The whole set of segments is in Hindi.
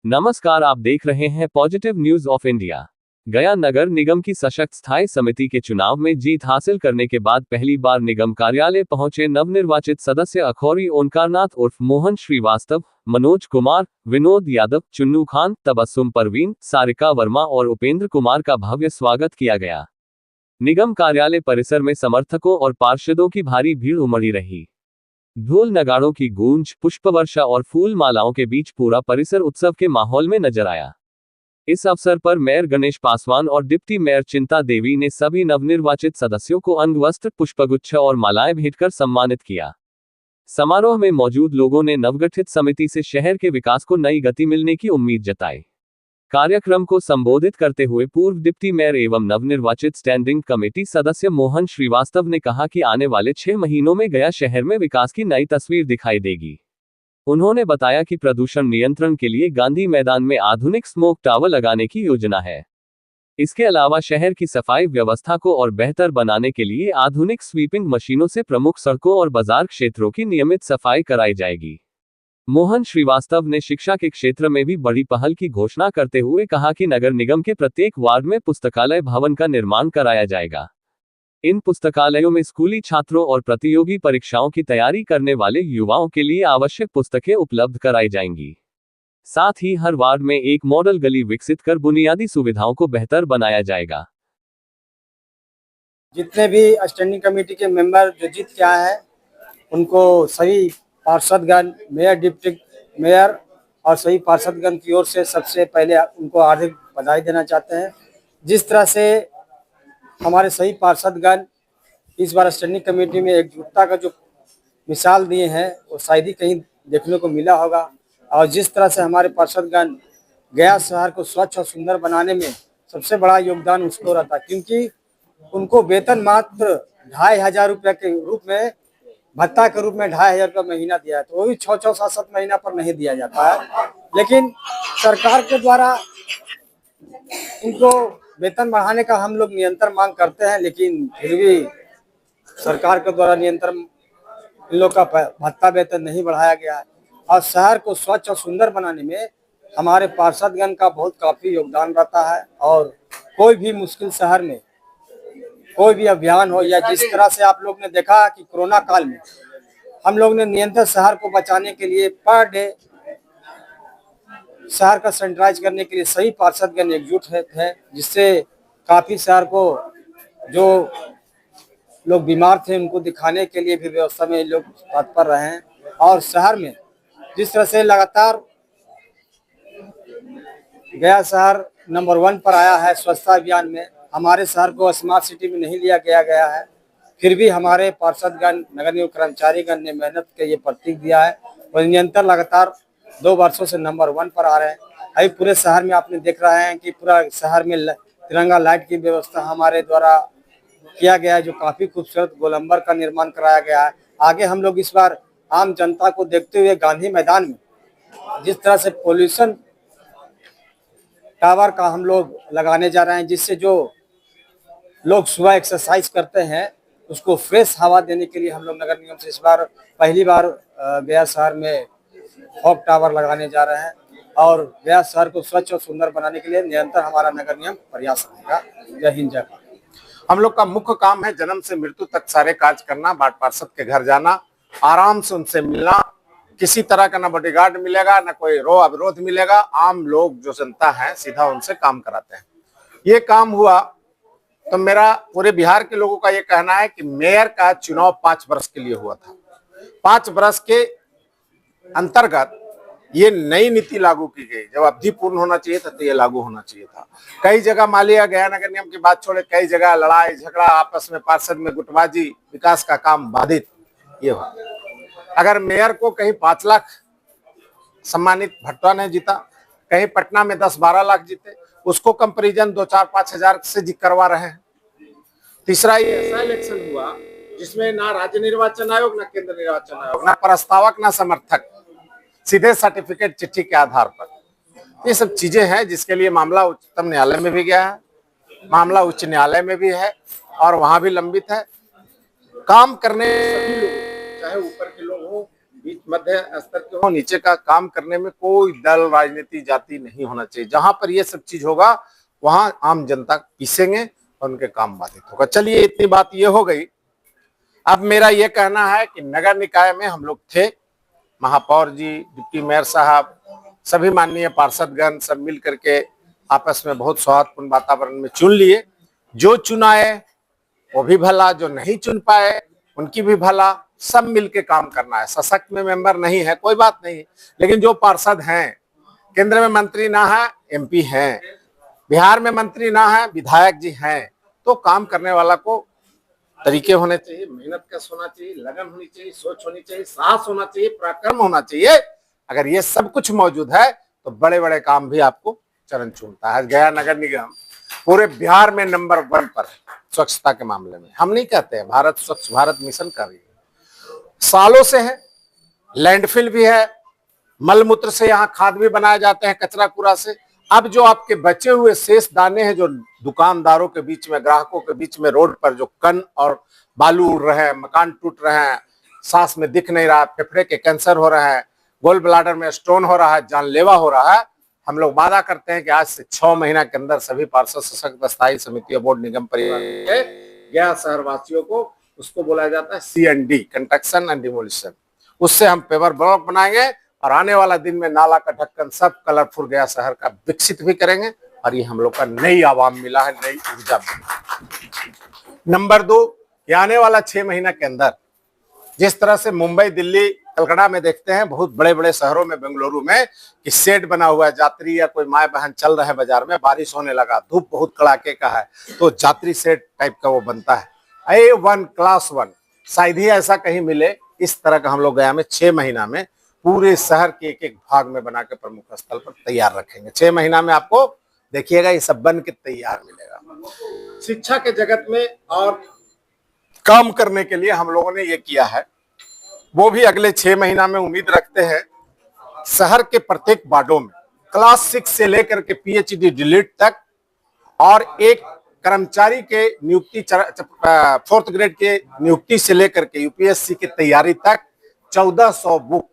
नमस्कार, आप देख रहे हैं पॉजिटिव न्यूज ऑफ इंडिया। गया नगर निगम की सशक्त स्थायी समिति के चुनाव में जीत हासिल करने के बाद पहली बार निगम कार्यालय पहुंचे नवनिर्वाचित सदस्य अखौरी ओंकारनाथ उर्फ मोहन श्रीवास्तव, मनोज कुमार, विनोद यादव, चुन्नू खान, तबस्सुम परवीन, सारिका वर्मा और उपेंद्र कुमार का भव्य स्वागत किया गया। निगम कार्यालय परिसर में समर्थकों और पार्षदों की भारी भीड़ उमड़ी रही। ढोल नगाड़ों की गूंज, पुष्पवर्षा और फूल मालाओं के बीच पूरा परिसर उत्सव के माहौल में नजर आया। इस अवसर पर मेयर गणेश पासवान और डिप्टी मेयर चिंता देवी ने सभी नवनिर्वाचित सदस्यों को अंगवस्त्र, पुष्पगुच्छ और मालाएं भेंटकर सम्मानित किया। समारोह में मौजूद लोगों ने नवगठित समिति से शहर के विकास को नई गति मिलने की उम्मीद जताई। कार्यक्रम को संबोधित करते हुए पूर्व डिप्टी मेयर एवं नवनिर्वाचित स्टैंडिंग कमेटी सदस्य मोहन श्रीवास्तव ने कहा कि आने वाले 6 महीनों में गया शहर में विकास की नई तस्वीर दिखाई देगी। उन्होंने बताया कि प्रदूषण नियंत्रण के लिए गांधी मैदान में आधुनिक स्मोक टावर लगाने की योजना है। इसके अलावा शहर की सफाई व्यवस्था को और बेहतर बनाने के लिए आधुनिक स्वीपिंग मशीनों से प्रमुख सड़कों और बाजार क्षेत्रों की नियमित सफाई कराई जाएगी। मोहन श्रीवास्तव ने शिक्षा के क्षेत्र में भी बड़ी पहल की घोषणा करते हुए कहा कि नगर निगम के प्रत्येक वार्ड में पुस्तकालय भवन का निर्माण कराया जाएगा। इन पुस्तकालयों में स्कूली छात्रों और प्रतियोगी परीक्षाओं की तैयारी करने वाले युवाओं के लिए आवश्यक पुस्तकें उपलब्ध कराई जाएंगी। साथ ही हर वार्ड में एक मॉडल गली विकसित कर बुनियादी सुविधाओं को बेहतर बनाया जाएगा। जितने भी स्टैंडिंग कमेटी के मेंबर जो जीत के आए हैं, उनको सभी पार्षदगण, मेयर, डिप्टी मेयर और सभी पार्षदगण की ओर से सबसे पहले उनको हार्दिक बधाई देना चाहते हैं। जिस तरह से हमारे सभी पार्षदगण इस बार स्टैंडिंग कमेटी में एकजुटता का जो मिसाल दिए हैं, वो शायद ही कहीं देखने को मिला होगा। और जिस तरह से हमारे पार्षदगण गया शहर को स्वच्छ और सुंदर बनाने में सबसे बड़ा योगदान उसको रहता, क्योंकि उनको वेतन मात्र 2500 रुपये के रूप में, भत्ता के रूप में 2500 रुपये महीना दिया है, तो वो भी 6-6, 7-7 महीना पर नहीं दिया जाता है। लेकिन सरकार के द्वारा इनको वेतन बढ़ाने का हम लोग निरंतर मांग करते हैं, लेकिन फिर भी सरकार के द्वारा निरंतर इन लोग का भत्ता वेतन नहीं बढ़ाया गया है। और शहर को स्वच्छ और सुंदर बनाने में हमारे पार्षदगण का बहुत काफ़ी योगदान रहता है। और कोई भी मुश्किल शहर में कोई भी अभियान हो, या जिस तरह से आप लोग ने देखा कि कोरोना काल में हम लोग ने निरंतर शहर को बचाने के लिए पर डे शहर का सैनिटाइज करने के लिए सही पार्षदगण एकजुट है, जिससे काफ़ी शहर को जो लोग बीमार थे उनको दिखाने के लिए भी व्यवस्था में लोग तत्पर रहे हैं। और शहर में जिस तरह से लगातार गया शहर नंबर 1 पर आया है स्वच्छता अभियान में, हमारे शहर को स्मार्ट सिटी में नहीं लिया गया है, फिर भी हमारे पार्षदगण, नगर निगम कर्मचारीगण ने मेहनत के ये प्रतीक दिया है और निरंतर लगातार 2 वर्षों से नंबर 1 पर आ रहे हैं। अभी पूरे शहर में आपने देख रहे हैं कि पूरा शहर में तिरंगा लाइट की व्यवस्था हमारे द्वारा किया गया है, जो काफ़ी खूबसूरत गोलंबर का निर्माण कराया गया है। आगे हम लोग इस बार आम जनता को देखते हुए गांधी मैदान में जिस तरह से पोल्यूशन टावर का हम लोग लगाने जा रहे हैं, जिससे जो लोग सुबह एक्सरसाइज करते हैं उसको फ्रेश हवा देने के लिए हम लोग नगर निगम से इस बार पहली बार गया शहर में फॉग टावर लगाने जा रहे हैं। और गया शहर को स्वच्छ और सुंदर बनाने के लिए निरंतर हमारा नगर निगम प्रयास रहेगा। जय हिंद, जय भारत। हम लोग का मुख्य काम है जन्म से मृत्यु तक सारे कार्य करना, वार्ड पार्षद के घर जाना, आराम से उनसे मिलना, किसी तरह का ना बॉडीगार्ड मिलेगा, ना कोई अवरोध मिलेगा। आम लोग जो जनता है सीधा उनसे काम कराते हैं। ये काम हुआ तो मेरा पूरे बिहार के लोगों का ये कहना है कि मेयर का चुनाव 5 वर्ष के लिए हुआ था। 5 वर्ष के अंतर्गत ये नई नीति लागू की गई। जब अवधि पूर्ण होना चाहिए था तो ये लागू होना चाहिए था। कई जगह मान लिया गया, नगर निगम की बात छोड़े, कई जगह लड़ाई झगड़ा, आपस में पार्षद में गुटबाजी, विकास का काम बाधित ये हुआ। अगर मेयर को कहीं 5 लाख सम्मानित भट्टा ने जीता, कहीं पटना में 10-12 लाख जीते, उसको कंपैरिजन 2-4-5 हजार से करवा रहे हैं। तीसरा ये ऐसा इलेक्शन हुआ जिसमें ना राज्य निर्वाचन आयोग, ना केंद्र निर्वाचन आयोग, ना प्रस्तावक, ना समर्थक, सीधे सर्टिफिकेट चिट्ठी के आधार पर। ये सब चीजें हैं जिसके लिए मामला उच्चतम न्यायालय में भी गया है, मामला उच्च न्यायालय में भी है और वहां भी लंबित है। काम करने सभी लोग, चाहे ऊपर के लोग हो बीच मध्य स्तर के हो, नीचे का काम करने में कोई दल राजनीति जाति नहीं होना चाहिए। जहां पर ये सब चीज होगा वहां आम जनता पीसेंगे और उनके काम बाधित होगा। चलिए, इतनी बात ये हो गई। अब मेरा ये कहना है कि नगर निकाय में हम लोग थे, महापौर जी, डिप्टी मेयर साहब, सभी माननीय पार्षदगण सब मिल करके आपस में बहुत सौहार्दपूर्ण वातावरण में चुन लिए। जो चुनाए वो भी भला, जो नहीं चुन पाए उनकी भी भला, सब मिलके काम करना है। सशक्त में मेंबर नहीं है कोई बात नहीं, लेकिन जो पार्षद हैं, केंद्र में मंत्री ना है एमपी हैं, बिहार में मंत्री ना है विधायक जी हैं, तो काम करने वाला को तरीके होने चाहिए, मेहनत कश होना चाहिए, लगन होनी चाहिए, सोच होनी चाहिए, साहस होना चाहिए, पराक्रम होना चाहिए। अगर ये सब कुछ मौजूद है तो बड़े बड़े काम भी आपको चरण चूमता है। गया नगर निगम पूरे बिहार में नंबर 1 पर है स्वच्छता के मामले में। हम नहीं कहते हैं, भारत स्वच्छ भारत मिशन कर रही है, सालों से है। लैंडफिल भी है, मलमूत्र से यहाँ खाद भी बनाए जाते हैं, कचरा कूड़ा से। अब जो आपके बचे हुए शेष दाने हैं, जो दुकानदारों के बीच में, ग्राहकों के बीच में, रोड पर जो कण और बालू उड़ रहे हैं, मकान टूट रहे हैं, सांस में दिख नहीं रहा, फेफड़े के कैंसर हो रहे हैं, गोल ब्लाडर में स्टोन हो रहा है, जानलेवा हो रहा है, हम लोग वादा करते हैं कि आज से 6 महीना के अंदर सभी पार्षद सशक्त स्थायी समिति बोर्ड निगम परिवार के गया शहर वासियों को, उसको बोला जाता है CND, कंस्ट्रक्शन एंड डिमोलिशन, उससे हम पेवर ब्लॉक बनाएंगे और आने वाला दिन में नाला का ढक्कन सब कलरफुल गया शहर का विकसित भी करेंगे। और ये हम लोग का नई आवाम मिला है, नई ऊर्जा मिला। नंबर 2, ये आने वाला 6 महीना के अंदर जिस तरह से मुंबई, दिल्ली, कलकत्ता में देखते हैं, बहुत बड़े बड़े शहरों में, बेंगलुरु में, कि शेड बना हुआ है, यात्री या कोई माए बहन चल रहे हैं बाजार में, बारिश होने लगा, धूप बहुत कड़ाके का है, तो यात्री शेड टाइप का वो बनता है, A1 क्लास 1, शायद ही ऐसा कहीं मिले। इस तरह का हम लोग गया में 6 महीना में पूरे शहर के एक एक भाग में बना के प्रमुख स्थल पर तैयार रखेंगे। 6 महीना में आपको देखिएगा ये सब बन के तैयार मिलेगा। शिक्षा के जगत में और काम करने के लिए हम लोगों ने ये किया है, वो भी अगले 6 महीना में उम्मीद रखते हैं। शहर के प्रत्येक वार्डों में क्लास 6 से लेकर के PhD डिलीट तक और एक कर्मचारी के नियुक्ति 4th ग्रेड के नियुक्ति से लेकर के UPSC की तैयारी तक 1400 बुक,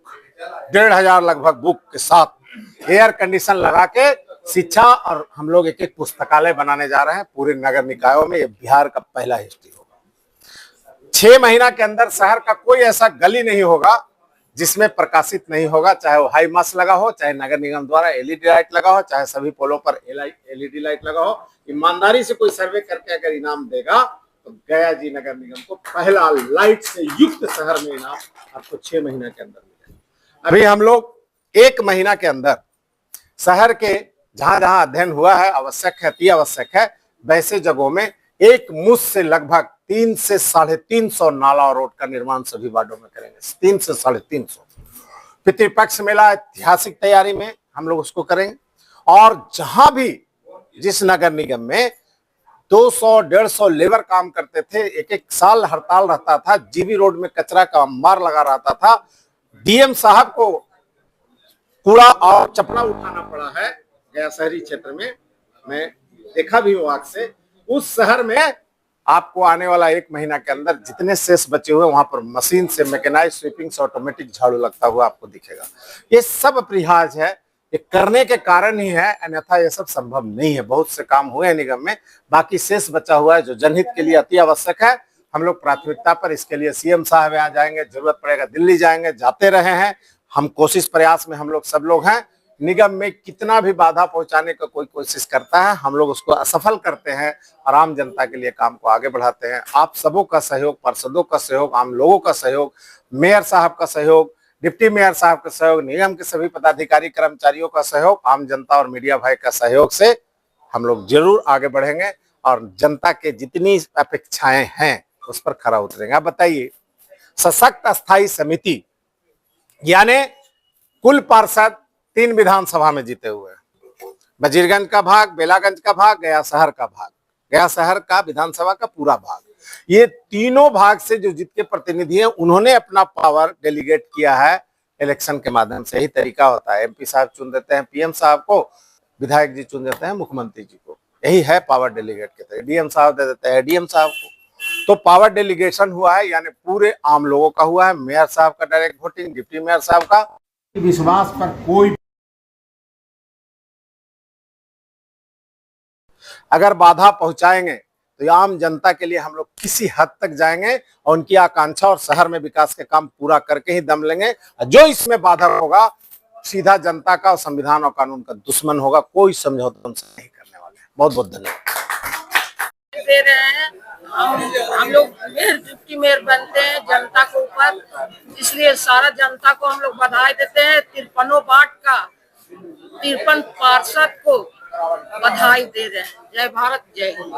1500 लगभग बुक के साथ एयर कंडीशन लगा के शिक्षा, और हम लोग एक एक पुस्तकालय बनाने जा रहे हैं पूरे नगर निकायों में। ये बिहार का पहला हिस्ट्री होगा। 6 महीना के अंदर शहर का कोई ऐसा गली नहीं होगा जिसमें प्रकाशित नहीं होगा, चाहे वो हाई मास लगा हो, चाहे नगर निगम द्वारा LED लाइट लगा हो, चाहे सभी पोलों पर LED लाइट लगा हो। ईमानदारी से कोई सर्वे करके अगर इनाम देगा तो गया जी नगर निगम को पहला लाइट से युक्त शहर में इनाम आपको 6 महीना के अंदर मिलेगा। अभी हम लोग 1 महीना के अंदर शहर के जहां जहां अध्ययन हुआ है, आवश्यक है, अति आवश्यक है, वैसे जगहों में एक मुश्त से लगभग 3 से 350 नाला और रोड का निर्माण सभी वार्डों में करेंगे। 3 से 350। पितृपक्ष मेला ऐतिहासिक तैयारी में हम लोग उसको करेंगे। और जहां भी जिस नगर निगम में 200-150 लेबर काम करते थे, एक एक साल हड़ताल रहता था, जीबी रोड में कचरा का अंबार लगा रहता था, DM साहब को कूड़ा और चपड़ा उठाना पड़ा है गया शहरी क्षेत्र में, मैं देखा भी हूं आंख से। उस शहर में आपको आने वाला 1 महीना के अंदर जितने शेष बचे हुए वहां पर मशीन से मैकेनाइज स्वीपिंग से ऑटोमेटिक झाड़ू लगता हुआ आपको दिखेगा। ये सब अपरिहार्य है, ये करने के कारण ही है, अन्यथा ये सब संभव नहीं है। बहुत से काम हुए हैं निगम में, बाकी शेष बचा हुआ है जो जनहित के लिए अति आवश्यक है। हम लोग प्राथमिकता पर इसके लिए CM साहब यहाँ जाएंगे, जरूरत पड़ेगा दिल्ली जाएंगे, जाते रहे हैं। हम कोशिश प्रयास में हम लोग सब लोग हैं। निगम में कितना भी बाधा पहुंचाने का कोई कोशिश करता है, हम लोग उसको असफल करते हैं और आम जनता के लिए काम को आगे बढ़ाते हैं। आप सबों का सहयोग, पार्षदों का सहयोग, आम लोगों का सहयोग, मेयर साहब का सहयोग, डिप्टी मेयर साहब का सहयोग, निगम के सभी पदाधिकारी कर्मचारियों का सहयोग, आम जनता और मीडिया भाई का सहयोग से हम लोग जरूर आगे बढ़ेंगे और जनता के जितनी अपेक्षाएं हैं उस पर खरा उतरेंगे। आप बताइए, सशक्त अस्थायी समिति यानी कुल पार्षद 3 विधानसभा में जीते हुए हैं, वजीरगंज का भाग, बेलागंज का भाग, गया शहर का भाग, गया शहर का विधानसभा का पूरा भाग, ये तीनों भाग से जो जीत के प्रतिनिधि हैं उन्होंने अपना पावर डेलीगेट किया है इलेक्शन के माध्यम से। यही तरीका होता है। MP साहब चुन देते हैं PM साहब को, विधायक जी चुन देते हैं मुख्यमंत्री जी को, यही है पावर डेलीगेट के तरीके। DM साहब दे देते हैं DM साहब को, तो पावर डेलीगेशन हुआ है, यानी पूरे आम लोगों का हुआ है। मेयर साहब का डायरेक्ट वोटिंग, डिप्टी मेयर साहब का विश्वास पर कोई अगर बाधा पहुंचाएंगे तो आम जनता के लिए हम लोग किसी हद तक जाएंगे और उनकी आकांक्षा और शहर में विकास के काम पूरा करके ही दम लेंगे। जो इसमें बाधा होगा सीधा जनता का और संविधान और कानून का दुश्मन होगा। कोई समझौता उनसे नहीं करने वाले हैं। बहुत बहुत धन्यवाद। दे रहे हैं हम लोग मेयर डिप्टी मेयर बनते हैं जनता के ऊपर, इसलिए सारा जनता को हम लोग बधाई देते हैं। 53 वार्ड का 53 पार्षद को बधाई दे रहे हैं। जय भारत, जय हिंद।